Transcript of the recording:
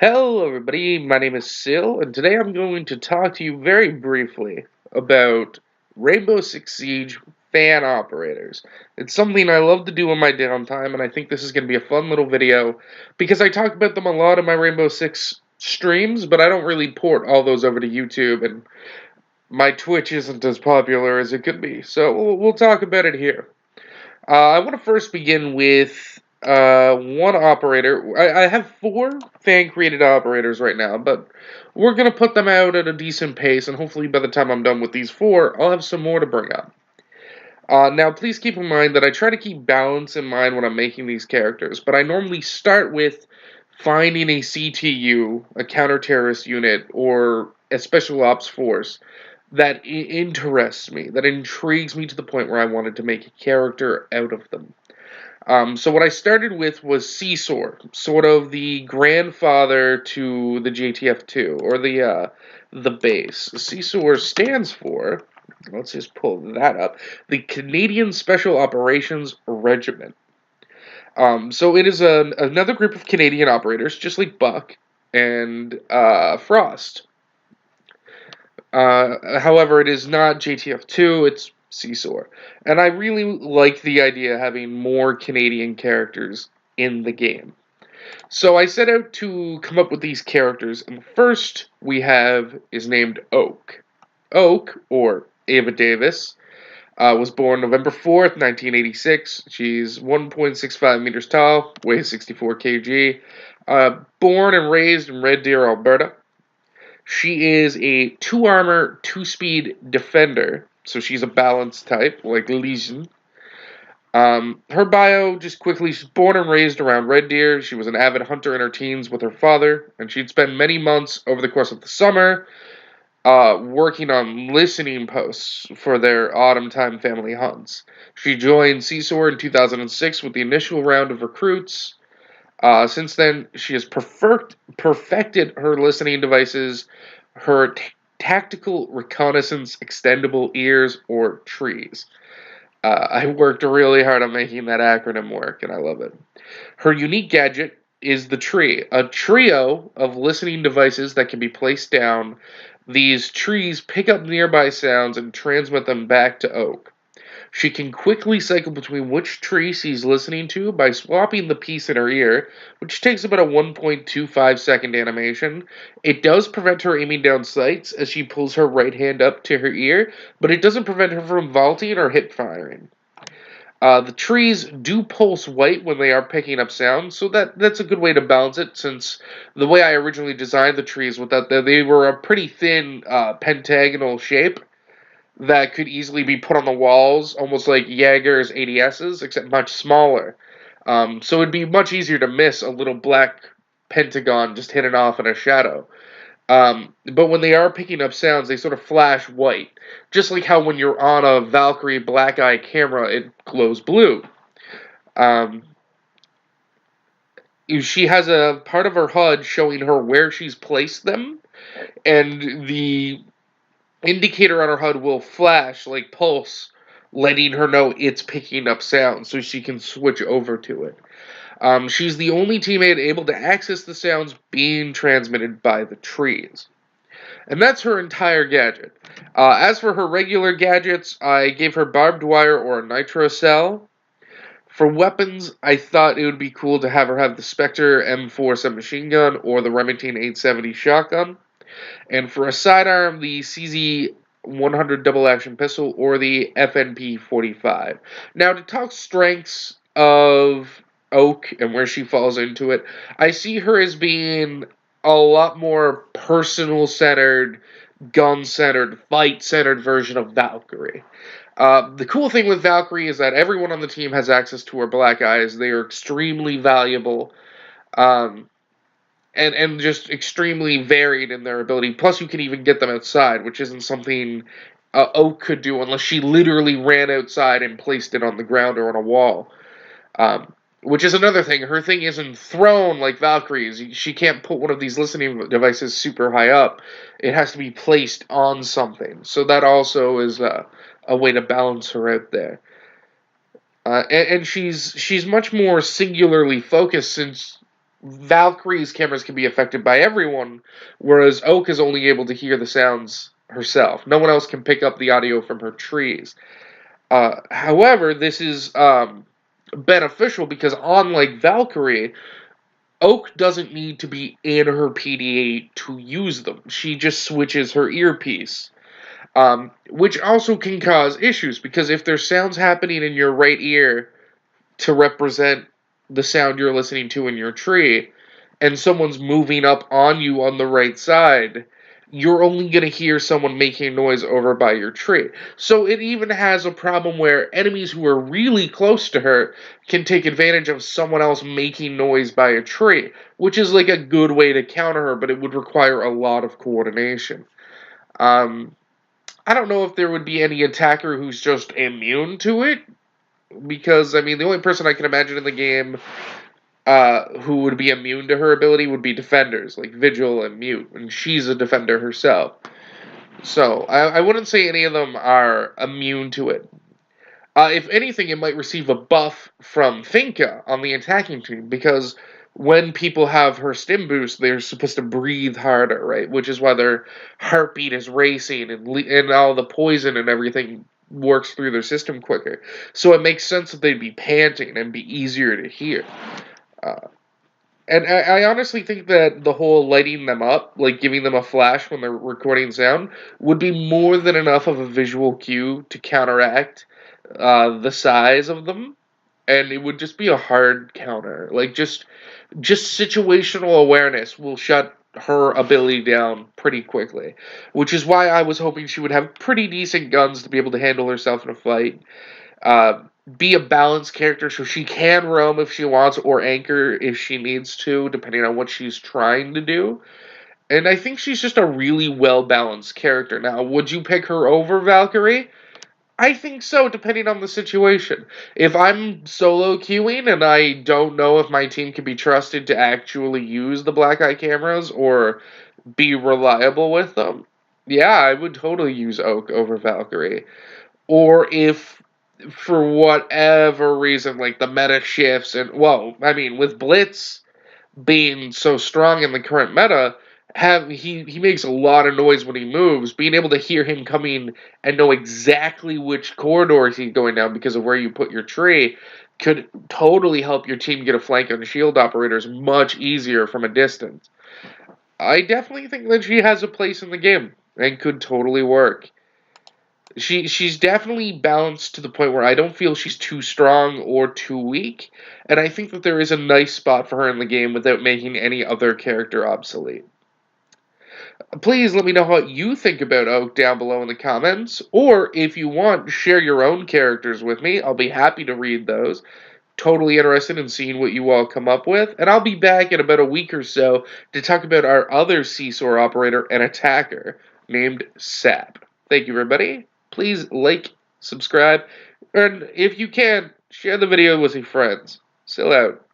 Hello, everybody. My name is Sil, and today I'm going to talk to you very briefly about Rainbow Six Siege fan operators. It's something I love to do in my downtime, and I think this is going to be a fun little video because I talk about them a lot in my Rainbow Six streams, but I don't really port all those over to YouTube, and my Twitch isn't as popular as it could be. So we'll talk about it here. I want to first begin with one operator. I have four fan-created operators right now, but we're going to put them out at a decent pace, and hopefully by the time I'm done with these four, I'll have some more to bring up. Now, please keep in mind that I try to keep balance in mind when I'm making these characters, but I normally start with finding a CTU, a counter-terrorist unit, or a special ops force that interests me, that intrigues me to the point where I wanted to make a character out of them. So what I started with was CSOR, sort of the grandfather to the JTF2, or the base. CSOR stands for, let's just pull that up, the Canadian Special Operations Regiment. So it is another group of Canadian operators, just like Buck and Frost. However, it is not JTF2, it's CSOR. And I really like the idea of having more Canadian characters in the game. So I set out to come up with these characters, and the first we have is named Oak. Oak, or Ava Davis, was born November 4th, 1986. She's 1.65 meters tall, weighs 64 kg. Born and raised in Red Deer, Alberta. She is a 2 armor, 2 speed defender, so she's a balanced type, like Legion. Her bio, just quickly, she's born and raised around Red Deer. She was an avid hunter in her teens with her father, and she'd spend many months over the course of the summer working on listening posts for their autumn time family hunts. She joined CSOR in 2006 with the initial round of recruits. Since then, she has perfected her listening devices, her tactical reconnaissance extendable ears, or trees. I worked really hard on making that acronym work, and I love it. Her unique gadget is the tree, a trio of listening devices that can be placed down. These trees pick up nearby sounds and transmit them back to Oak. She can quickly cycle between which tree she's listening to by swapping the piece in her ear, which takes about a 1.25-second animation. It does prevent her aiming down sights as she pulls her right hand up to her ear, but it doesn't prevent her from vaulting or hip firing. The trees do pulse white when they are picking up sound, so that's a good way to balance it, since the way I originally designed the trees was that they were a pretty thin pentagonal shape that could easily be put on the walls, almost like Jaeger's ADSs, except much smaller. So it'd be much easier to miss a little black pentagon just hidden off in a shadow. But when they are picking up sounds, they sort of flash white. Just like how when you're on a Valkyrie Black Eye camera, it glows blue. Um, she has a part of her HUD showing her where she's placed them, and the indicator on her HUD will flash, like pulse, letting her know it's picking up sound so she can switch over to it. She's the only teammate able to access the sounds being transmitted by the trees. And that's her entire gadget. As for her regular gadgets, I gave her barbed wire or a nitro cell. For weapons, I thought it would be cool to have her have the Spectre M4 submachine gun or the Remington 870 shotgun. And for a sidearm, the CZ 100 double action pistol or the FNP 45. Now, to talk strengths of Oak and where she falls into it, I see her as being a lot more personal centered, gun centered, fight centered version of Valkyrie. The cool thing with Valkyrie is that everyone on the team has access to her black eyes. They are extremely valuable. And just extremely varied in their ability. Plus, you can even get them outside, which isn't something Oak could do unless she literally ran outside and placed it on the ground or on a wall. Which is another thing. Her thing isn't thrown like Valkyrie's. She can't put one of these listening devices super high up. It has to be placed on something. So that also is a way to balance her out there. And she's much more singularly focused, since Valkyrie's cameras can be affected by everyone, whereas Oak is only able to hear the sounds herself. No one else can pick up the audio from her trees. However, this is beneficial because, unlike Valkyrie, Oak doesn't need to be in her PDA to use them. She just switches her earpiece. Which also can cause issues because if there's sounds happening in your right ear to represent the sound you're listening to in your tree, and someone's moving up on you on the right side, you're only going to hear someone making noise over by your tree. So it even has a problem where enemies who are really close to her can take advantage of someone else making noise by a tree, which is like a good way to counter her, but it would require a lot of coordination. I don't know if there would be any attacker who's just immune to it, because, I mean, the only person I can imagine in the game who would be immune to her ability would be defenders, like Vigil and Mute, and she's a defender herself. So, I wouldn't say any of them are immune to it. If anything, it might receive a buff from Finka on the attacking team, because when people have her stim boost, they're supposed to breathe harder, right? Which is why their heartbeat is racing and all the poison and everything works through their system quicker. So it makes sense that they'd be panting and be easier to hear. Uh, and I honestly think that the whole lighting them up, like giving them a flash when they're recording sound, would be more than enough of a visual cue to counteract the size of them, and it would just be a hard counter. Like just situational awareness will shut her ability down pretty quickly, which is why I was hoping she would have pretty decent guns to be able to handle herself in a fight. Uh, be a balanced character so she can roam if she wants or anchor if she needs to, depending on what she's trying to do. And I think she's just a really well balanced character. Now, would you pick her over Valkyrie? I think so, depending on the situation. If I'm solo queuing and I don't know if my team can be trusted to actually use the black eye cameras or be reliable with them, yeah, I would totally use Oak over Valkyrie. Or if, for whatever reason, like the meta shifts, and, well, I mean, with Blitz being so strong in the current meta, he makes a lot of noise when he moves. Being able to hear him coming and know exactly which corridors he's going down because of where you put your tree could totally help your team get a flank on shield operators much easier from a distance. I definitely think that she has a place in the game and could totally work. She's definitely balanced to the point where I don't feel she's too strong or too weak, and I think that there is a nice spot for her in the game without making any other character obsolete. Please let me know what you think about Oak down below in the comments, or if you want, share your own characters with me. I'll be happy to read those. Totally interested in seeing what you all come up with, and I'll be back in about a week or so to talk about our other CSOR operator and attacker named Sap. Thank you, everybody. Please like, subscribe, and if you can, share the video with your friends. Still out.